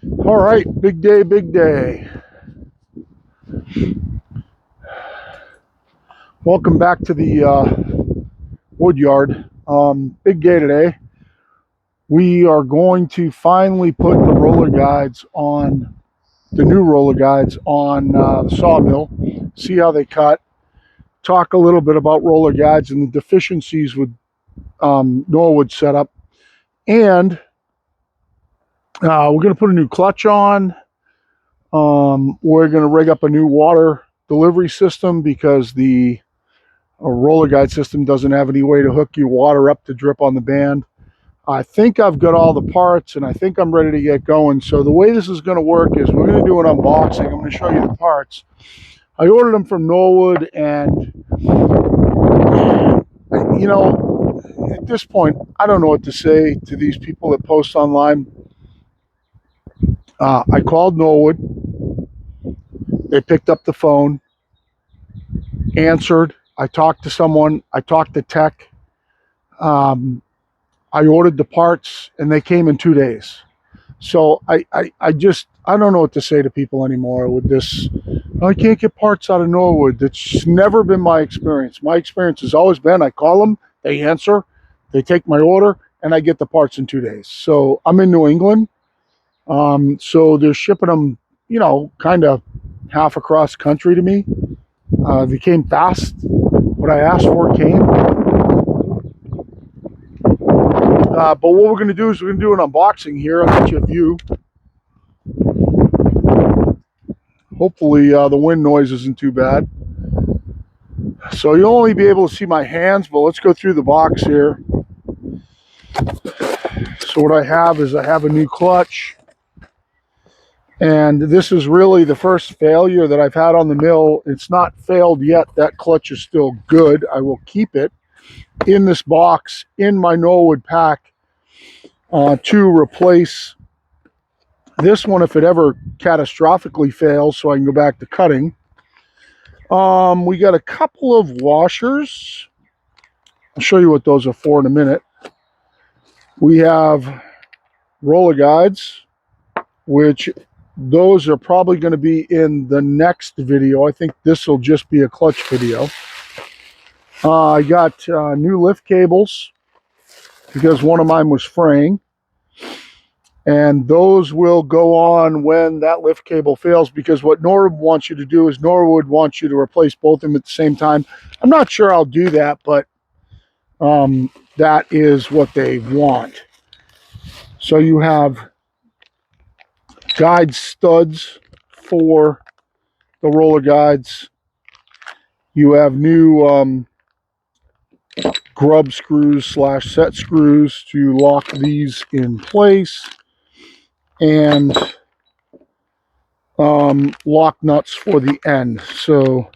All right, big day, big day. Welcome back to the wood yard. Big day today. We are going to finally put the roller guides on, the new roller guides on the sawmill, see how they cut, talk a little bit about roller guides and the deficiencies with Norwood setup. And we're going to put a new clutch on. We're going to rig up a new water delivery system because the roller guide system doesn't have any way to hook your water up to drip on the band. I think I've got all the parts and I think I'm ready to get going. So the way this is going to work is we're going to do an unboxing. I'm going to show you the parts. I ordered them from Norwood, and you know, at this point, I don't know what to say to these people that post online. I called Norwood. They picked up the phone, answered. I talked to someone. I talked to tech. I ordered the parts and they came in 2 days. So I don't know what to say to people anymore with this. I can't get parts out of Norwood. That's never been my experience. My experience has always been I call them, they answer, they take my order, and I get the parts in 2 days. So I'm in New England. So they're shipping them, kind of half across country to me. They came fast. What I asked for came. But what we're going to do is we're going to do an unboxing here. I'll let you a view. Hopefully the wind noise isn't too bad. So you'll only be able to see my hands, but let's go through the box here. So what I have is I have a new clutch. And this is really the first failure that I've had on the mill. It's not failed yet. That clutch is still good. I will keep it in this box in my Norwood pack to replace this one if it ever catastrophically fails, so I can go back to cutting. We got a couple of washers. I'll show you what those are for in a minute. We have roller guides, which those are probably going to be in the next video. I think this will just be a clutch video. I got new lift cables because one of mine was fraying. And those will go on when that lift cable fails, because what Norwood wants you to do is Norwood wants you to replace both of them at the same time. I'm not sure I'll do that, but that is what they want. So you have guide studs for the roller guides. You have new grub screws / set screws to lock these in place, and lock nuts for the end. So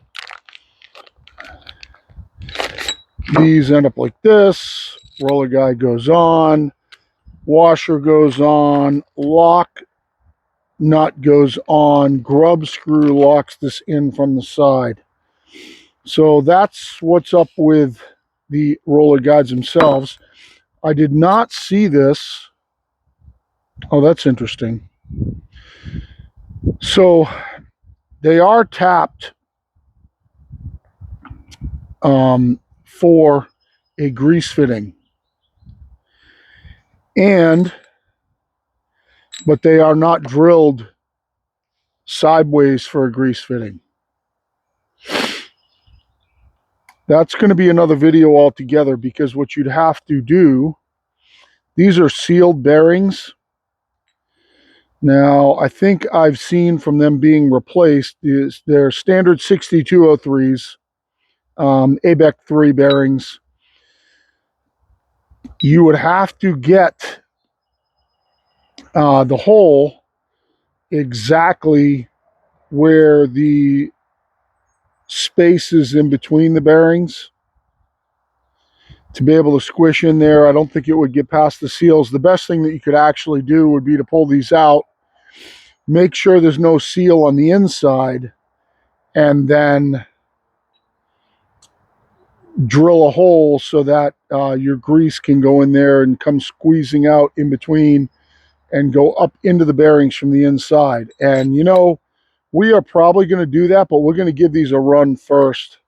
these end up like this. Roller guide goes on, washer goes on, lock nut goes on, grub screw locks this in from the side. So that's what's up with the roller guides themselves. I did not see this. Oh, that's interesting. So they are tapped for a grease fitting, but they are not drilled sideways for a grease fitting. That's going to be another video altogether, because what you'd have to do, these are sealed bearings. Now, I think I've seen from them being replaced is their standard 6203s, ABEC 3 bearings. You would have to get the hole exactly where the space is in between the bearings to be able to squish in there. I don't think it would get past the seals. The best thing that you could actually do would be to pull these out, make sure there's no seal on the inside, and then drill a hole so that your grease can go in there and come squeezing out in between and go up into the bearings from the inside. And you know, we are probably going to do that, but we're going to give these a run first.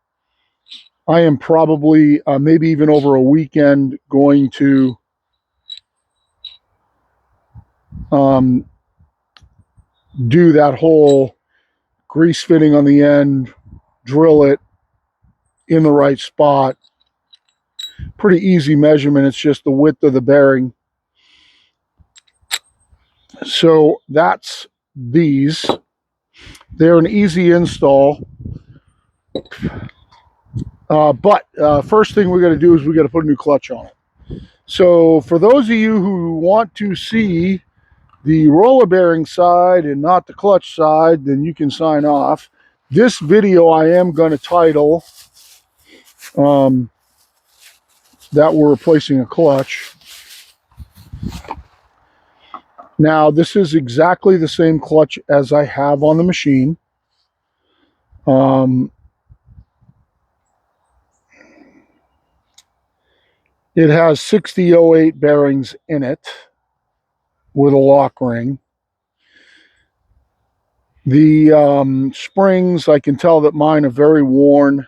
I am probably, maybe even over a weekend, going to do that whole grease fitting on the end, drill it in the right spot. Pretty easy measurement. It's just the width of the bearing. So that's these. They're an easy install. But first thing we got to do is we got to put a new clutch on it. So for those of you who want to see the roller bearing side and not the clutch side, then you can sign off. This video I am going to title that we're replacing a clutch. Now this is exactly the same clutch as I have on the machine. It has 6008 bearings in it with a lock ring. The springs, I can tell that mine are very worn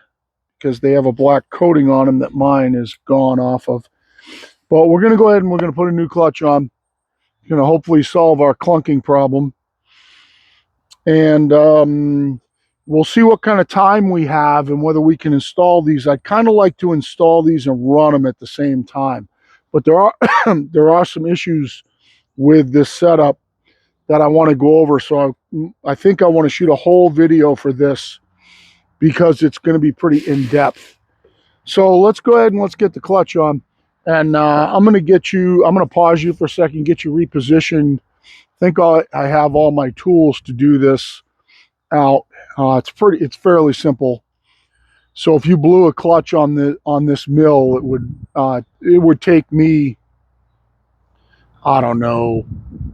because they have a black coating on them that mine is gone off of. But we're going to go ahead and we're going to put a new clutch on. Going to hopefully solve our clunking problem. And we'll see what kind of time we have and whether we can install these. I'd kind of like to install these and run them at the same time. But there are there are some issues with this setup that I want to go over. So I think I want to shoot a whole video for this because it's going to be pretty in-depth. So let's go ahead and let's get the clutch on. And I'm going to pause you for a second, get you repositioned. I think I have all my tools to do this out. It's fairly simple. So if you blew a clutch on this mill, it would take me, I don't know,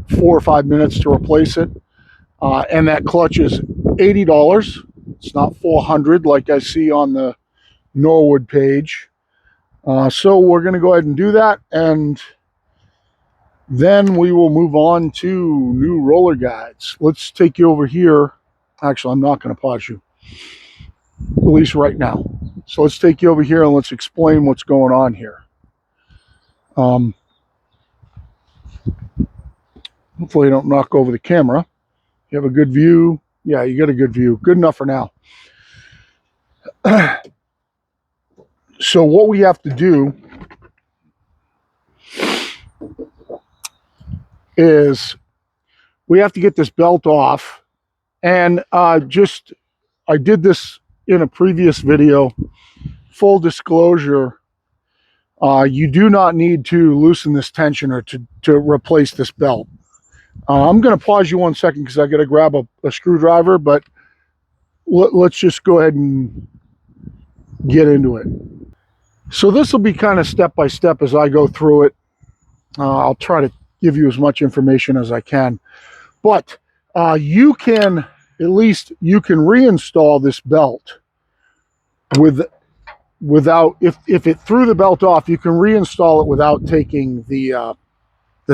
4 or 5 minutes to replace it. And that clutch is $80. It's not $400 like I see on the Norwood page. So we're going to go ahead and do that, and then we will move on to new roller guides. Let's take you over here. Actually, I'm not going to pause you, at least right now. So let's take you over here and let's explain what's going on here. Hopefully I don't knock over the camera. You have a good view? Yeah, you got a good view. Good enough for now. So what we have to do is we have to get this belt off. And I did this in a previous video. Full disclosure, you do not need to loosen this tensioner to replace this belt. I'm going to pause you 1 second because I got to grab a screwdriver, but let's just go ahead and get into it. So this will be kind of step by step as I go through it. I'll try to give you as much information as I can, but you can reinstall this belt without, if it threw the belt off, you can reinstall it without taking the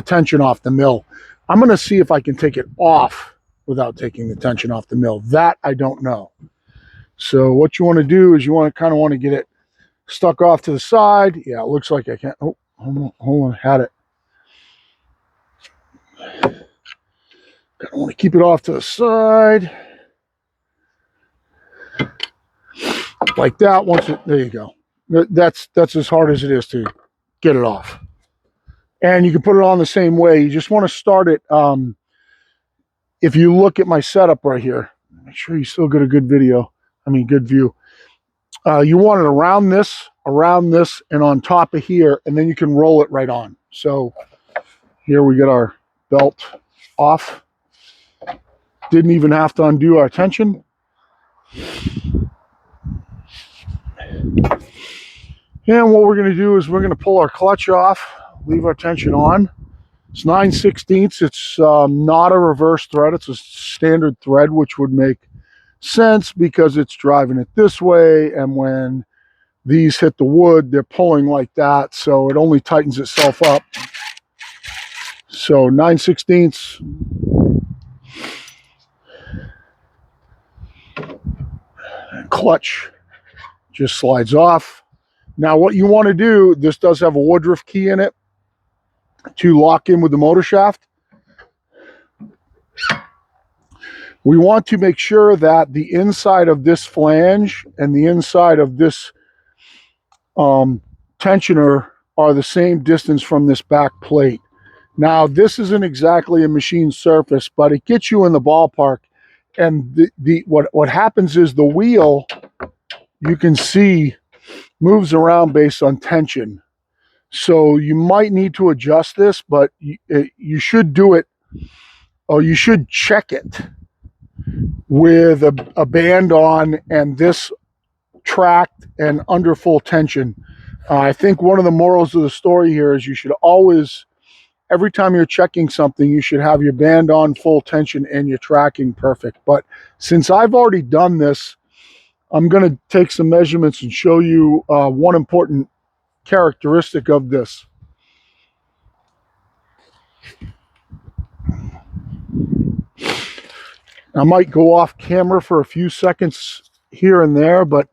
tension off the mill. I'm going to see if I can take it off without taking the tension off the mill. That I don't know. So what you want to do is you kind of want to get it stuck off to the side. Yeah, it looks like I can't. Oh, hold on, had it. I want to keep it off to the side. Like that. There you go. That's as hard as it is to get it off. And you can put it on the same way. You just want to start it. If you look at my setup right here, make sure you still get a good view. You want it around this, and on top of here, and then you can roll it right on. So here we get our belt off. Didn't even have to undo our tension. And what we're going to do is we're going to pull our clutch off, leave our tension on. It's 9/16. It's not a reverse thread. It's a standard thread, which would make sense because it's driving it this way, and when these hit the wood, they're pulling like that, so it only tightens itself up. So 9/16 clutch just slides off. Now what you want to do, this does have a Woodruff key in it to lock in with the motor shaft. We want to make sure that the inside of this flange and the inside of this tensioner are the same distance from this back plate. Now, this isn't exactly a machine surface, but it gets you in the ballpark. And what happens is the wheel, you can see, moves around based on tension. So you might need to adjust this, but you should do it, or you should check it with a band on and this tracked and under full tension. I think one of the morals of the story here is you should always, every time you're checking something, you should have your band on full tension and your tracking perfect. But since I've already done this, I'm going to take some measurements and show you one important characteristic of this. I might go off camera for a few seconds here and there, but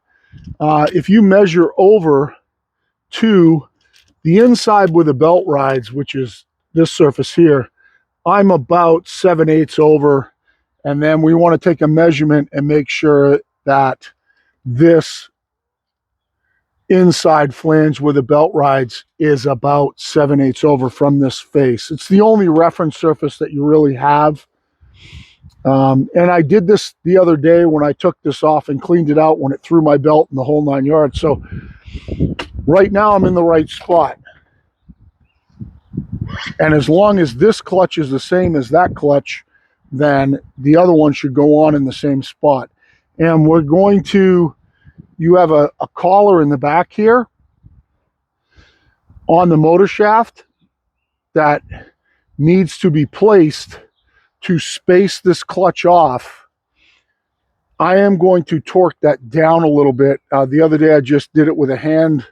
if you measure over to the inside with the belt rides, which is this surface here, I'm about 7/8 over, and then we want to take a measurement and make sure that this inside flange with the belt rides is about 7/8 over from this face. It's the only reference surface that you really have. And I did this the other day when I took this off and cleaned it out when it threw my belt in the whole 9 yards. So right now I'm in the right spot. And as long as this clutch is the same as that clutch, then the other one should go on in the same spot. And we're going to, you have a collar in the back here on the motor shaft that needs to be placed to space this clutch off. I am going to torque that down a little bit. The other day I just did it with a hand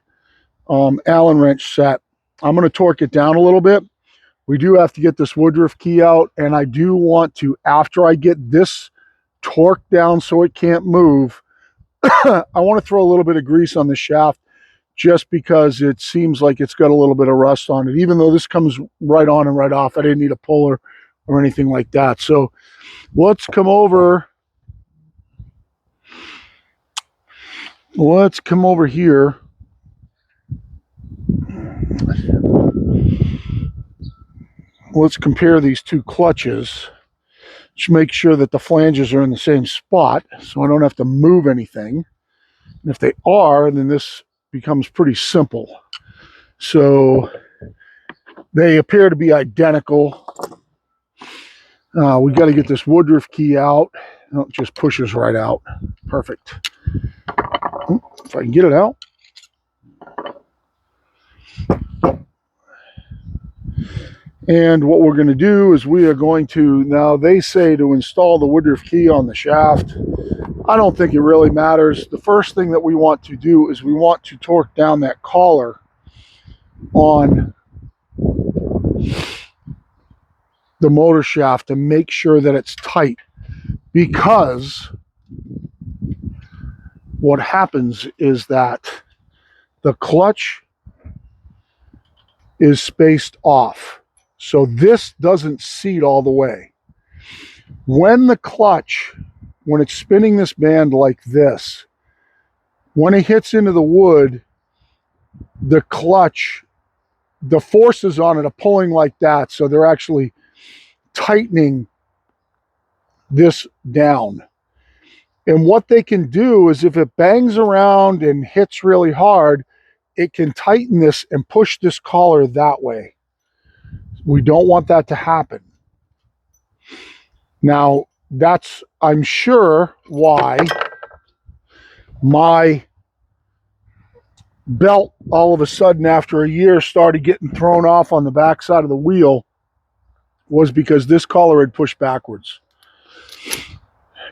Allen wrench set. I'm going to torque it down a little bit. We do have to get this Woodruff key out, and I do want to, after I get this torqued down so it can't move, I want to throw a little bit of grease on the shaft just because it seems like it's got a little bit of rust on it. Even though this comes right on and right off, I didn't need a puller or anything like that. So let's come over. Let's come over here. Let's compare these two clutches. Just make sure that the flanges are in the same spot so I don't have to move anything. And if they are, then this becomes pretty simple. So they appear to be identical. We got to get this Woodruff key out. Oh, it just pushes right out. Perfect. If I can get it out. And what we're going to do is we are going to, now they say to install the Woodruff key on the shaft. I don't think it really matters. The first thing that we want to do is we want to torque down that collar on the motor shaft to make sure that it's tight, because what happens is that the clutch is spaced off. So this doesn't seat all the way. When the clutch, when it's spinning this band like this, when it hits into the wood, the clutch, the forces on it are pulling like that. So they're actually tightening this down. And what they can do is if it bangs around and hits really hard, it can tighten this and push this collar that way. We don't want that to happen. Now, that's, I'm sure, why my belt all of a sudden after a year started getting thrown off on the back side of the wheel, was because this collar had pushed backwards.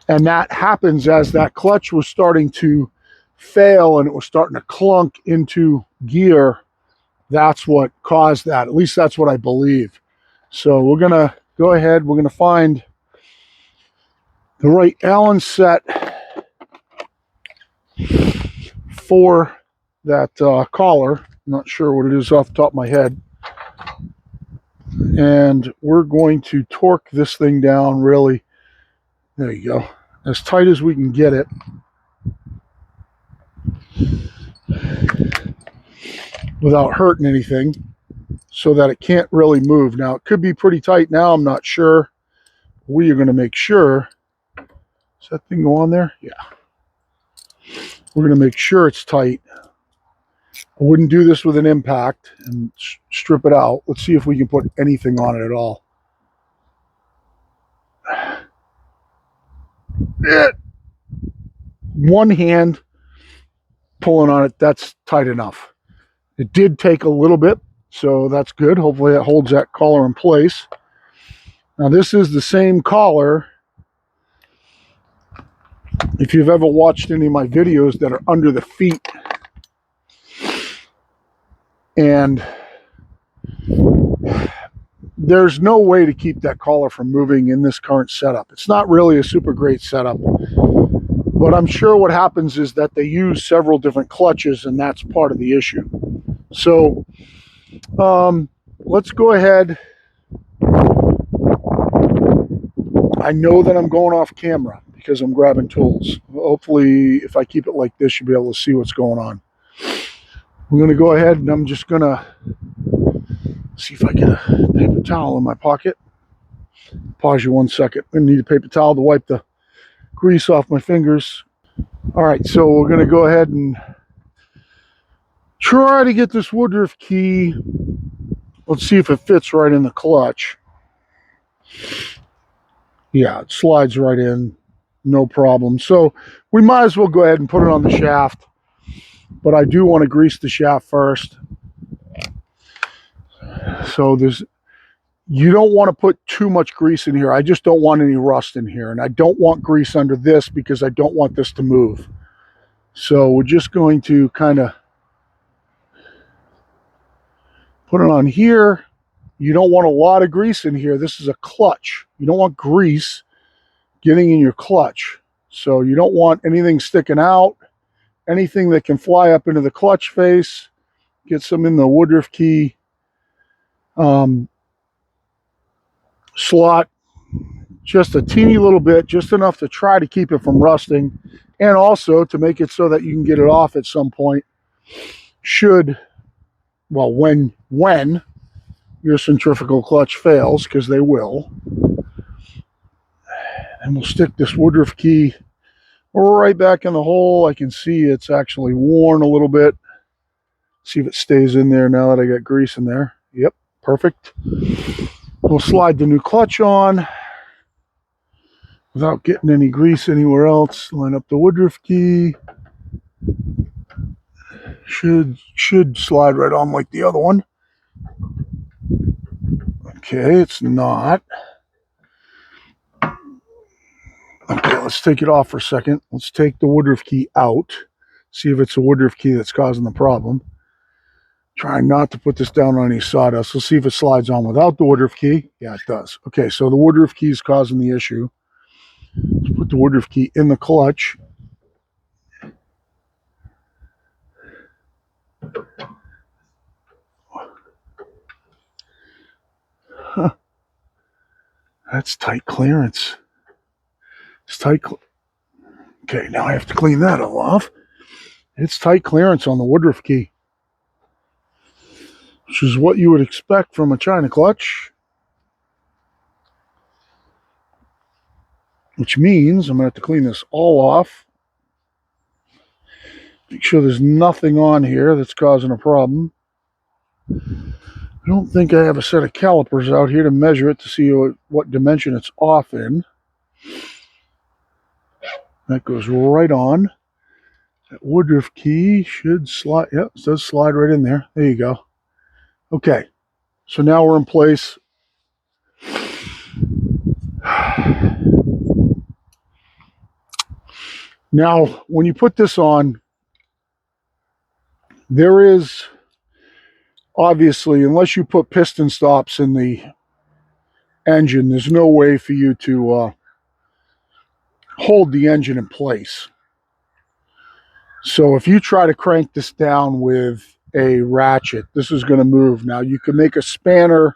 And that happens as that clutch was starting to fail and it was starting to clunk into gear. That's what caused that. At least that's what I believe. So we're gonna go ahead, we're gonna find the right Allen set for that collar. I'm not sure what it is off the top of my head. And we're going to torque this thing down really, there you go, as tight as we can get it. Without hurting anything, so that it can't really move. Now, it could be pretty tight now, I'm not sure. We are going to make sure. Does that thing go on there? Yeah. We're going to make sure it's tight. I wouldn't do this with an impact and strip it out. Let's see if we can put anything on it at all. One hand pulling on it, that's tight enough. It did take a little bit, so that's good. Hopefully that holds that collar in place. Now this is the same collar. If you've ever watched any of my videos that are under the feet, and there's no way to keep that collar from moving in this current setup. It's not really a super great setup, but I'm sure what happens is that they use several different clutches, and that's part of the issue. So let's go ahead. I know that I'm going off camera because I'm grabbing tools. Hopefully, if I keep it like this, you'll be able to see what's going on. We're going to go ahead, and I'm just going to see if I get a paper towel in my pocket. Pause you 1 second. I need a paper towel to wipe the grease off my fingers. All right, so we're going to go ahead and try to get this Woodruff key. Let's see if it fits right in the clutch. Yeah, it slides right in, no problem. So we might as well go ahead and put it on the shaft, but I do want to grease the shaft first. So you don't want to put too much grease in here. I just don't want any rust in here, and I don't want grease under this because I don't want this to move. So we're just going to kind of put it on here. You don't want a lot of grease in here. This is a clutch. You don't want grease getting in your clutch. So you don't want anything sticking out, anything that can fly up into the clutch face. Get some in the Woodruff key slot. Just a teeny little bit, just enough to try to keep it from rusting, and also to make it so that you can get it off at some point when your centrifugal clutch fails, because they will. And we'll stick this Woodruff key right back in the hole. I can see it's actually worn a little bit. See if it stays in there now that I got grease in there. Yep, perfect. We'll slide the new clutch on without getting any grease anywhere else. Line up the Woodruff key. Should slide right on like the other one. Okay, it's not. Okay, let's take it off for a second. Let's take the Woodruff key out. See if it's a Woodruff key that's causing the problem. Trying not to put this down on any sawdust. Let's see if it slides on without the Woodruff key. Yeah, it does. Okay, so the Woodruff key is causing the issue. Let's put the Woodruff key in the clutch. Huh. That's tight clearance. It's tight. Okay, now I have to clean that all off. It's tight clearance on the Woodruff key, which is what you would expect from a China clutch. Which means I'm going to have to clean this all off. Make sure there's nothing on here that's causing a problem. I don't think I have a set of calipers out here to measure it to see what dimension it's off in. That goes right on. That Woodruff key should slide. Yep, it does slide right in there. There you go. Okay, so now we're in place. Now, when you put this on, there is obviously, unless you put piston stops in the engine, there's no way for you to hold the engine in place. So if you try to crank this down with a ratchet, this is going to move. Now you can make a spanner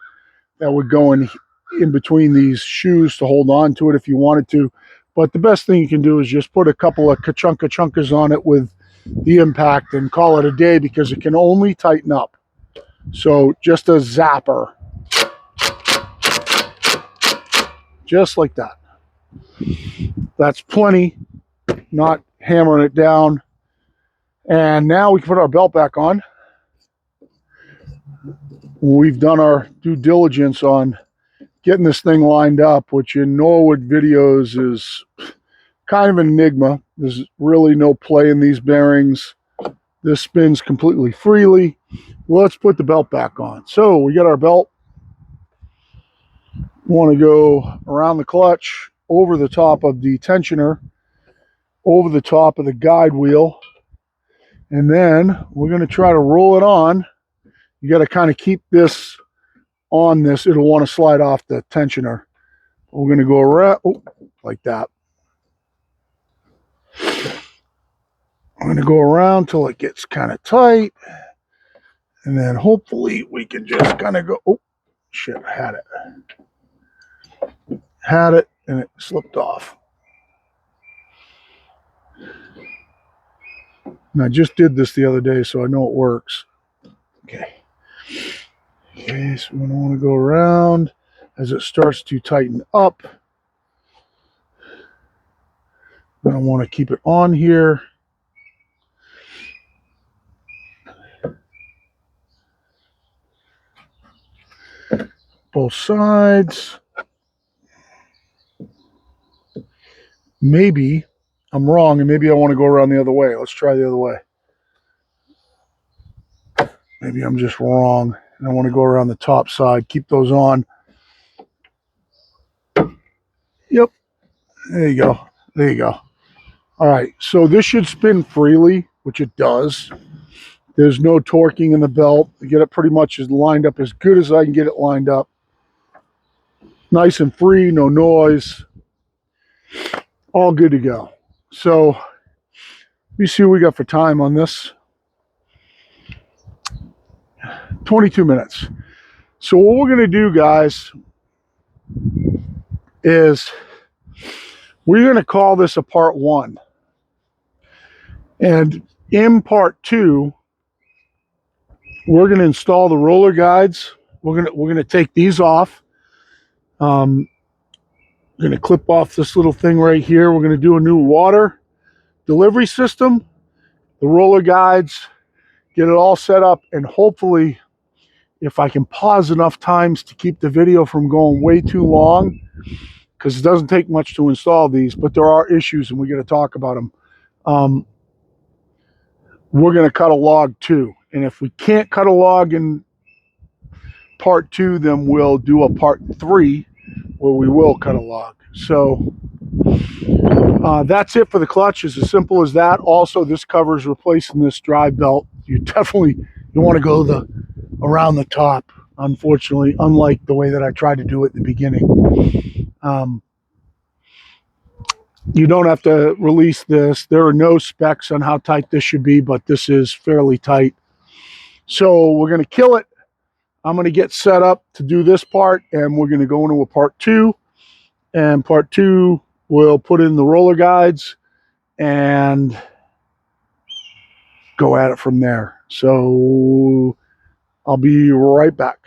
that would go in between these shoes to hold on to it if you wanted to. But the best thing you can do is just put a couple of ka-chunkas on it with the impact and call it a day, because it can only tighten up. So just a zapper. Just like that. That's plenty, not hammering it down. And now we can put our belt back on. We've done our due diligence on getting this thing lined up, which in Norwood videos is kind of an enigma. There's really no play in these bearings. This spins completely freely. Let's put the belt back on. So we got our belt. We want to go around the clutch, over the top of the tensioner, over the top of the guide wheel, and then we're going to try to roll it on. You got to kind of keep this on this. It'll want to slide off the tensioner. We're going to go around, like that. I'm going to go around till it gets kind of tight, and then hopefully we can just kind of go, oh shit, I had it and it slipped off. And I just did this the other day, so I know it works. Okay, so we want to go around as it starts to tighten up. Then I want to keep it on here. Both sides. Maybe I'm wrong, and maybe I want to go around the other way. Let's try the other way. Maybe I'm just wrong, and I want to go around the top side. Keep those on. Yep. There you go. There you go. All right. So this should spin freely, which it does. There's no torquing in the belt. I get it pretty much as lined up as good as I can get it lined up. Nice and free, no noise. All good to go. So let me see what we got for time on this. 22 minutes. So what we're going to do, guys, is we're going to call this a part 1. And in part 2, we're going to install the roller guides. We're going to take these off. We're going to clip off this little thing right here. We're going to do a new water delivery system, the roller guides, get it all set up, and hopefully, if I can pause enough times to keep the video from going way too long, because it doesn't take much to install these, but there are issues and we're going to talk about them. We're going to cut a log too. And if we can't cut a log in part 2, then we'll do a part 3 where we will cut a log. So that's it for the clutch. It's as simple as that. Also, this covers replacing this drive belt. You want to go around the top, unfortunately, unlike the way that I tried to do it in the beginning. You don't have to release this. There are no specs on how tight this should be, but this is fairly tight. So we're going to kill it. I'm going to get set up to do this part, and we're going to go into a part 2. And part 2, we'll put in the roller guides and go at it from there. So I'll be right back.